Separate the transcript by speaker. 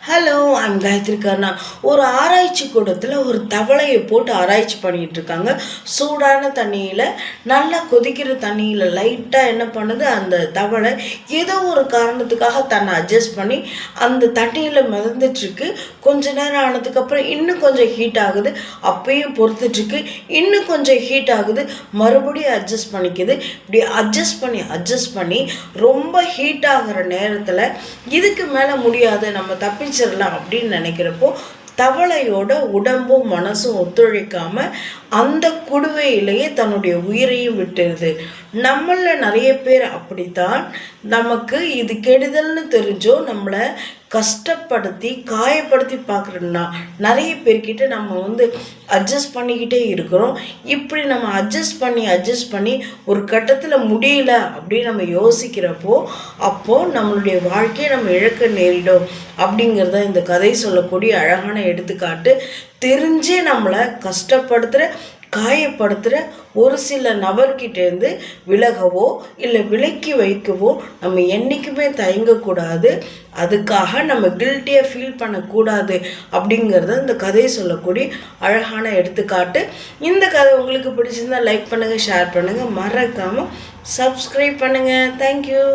Speaker 1: Hello, I'm Gayatri கர்ணா. ஒரு ஆராய்ச்சி கூடத்தில் ஒரு தவளையை போட்டு ஆராய்ச்சி பண்ணிகிட்டு இருக்காங்க. சூடான தண்ணியில், நல்லா கொதிக்கிற தண்ணியில் லைட்டாக என்ன பண்ணுது, அந்த தவளை ஏதோ ஒரு காரணத்துக்காக தன்னை அட்ஜஸ்ட் பண்ணி அந்த தண்ணியில் மிதந்துட்டுருக்கு. கொஞ்ச நேரம் ஆனதுக்கப்புறம் இன்னும் கொஞ்சம் ஹீட் ஆகுது, அப்பயும் பொறுத்துட்ருக்கு. இன்னும் கொஞ்சம் ஹீட் ஆகுது, மறுபடியும் அட்ஜஸ்ட் பண்ணிக்குது. இப்படி அட்ஜஸ்ட் பண்ணி ரொம்ப ஹீட் ஆகிற நேரத்தில் இதுக்கு மேலே முடியாது, நம்ம தப்பிச்சிடலாம் அப்படின்னு நினைக்கிறப்போ தவளையோட உடம்பும் மனசும் ஒத்துழைக்காம அந்த குடுவையிலேயே தன்னுடைய உயிரையும் விட்டுருது. நம்மள நிறைய பேர் அப்படித்தான். நமக்கு இது கெடுதல்னு தெரிஞ்சோ நம்மளை கஷ்டப்படுத்தி காயப்படுத்தி பார்க்குறோன்னா நிறைய பேர்கிட்ட நம்ம அட்ஜஸ்ட் பண்ணிக்கிட்டே இருக்கிறோம். இப்படி நம்ம அட்ஜஸ்ட் பண்ணி ஒரு கட்டத்தில் முடியல அப்படின்னு நம்ம யோசிக்கிறப்போ அப்போது நம்மளுடைய வாழ்க்கையை நம்ம இழக்க நேரிடும் அப்படிங்கிறத இந்த கதை சொல்லக்கூடிய அழகான எடுத்துக்காட்டு. தெரிஞ்சே நம்மளை கஷ்டப்படுத்துகிற காயப்படுத்துகிற ஒரு சில நபர்கிட்டேருந்து விலகவோ இல்லை விலக்கி வைக்கவோ நம்ம என்றைக்குமே தயங்கக்கூடாது. அதுக்காக நம்ம கில்ட்டியாக ஃபீல் பண்ணக்கூடாது அப்படிங்கிறத இந்த கதையை சொல்லக்கூடிய அழகான எடுத்துக்காட்டு. இந்த கதை உங்களுக்கு பிடிச்சிருந்தால் லைக் பண்ணுங்கள், ஷேர் பண்ணுங்கள், மறக்காமல் சப்ஸ்கிரைப் பண்ணுங்கள். தேங்க்யூ.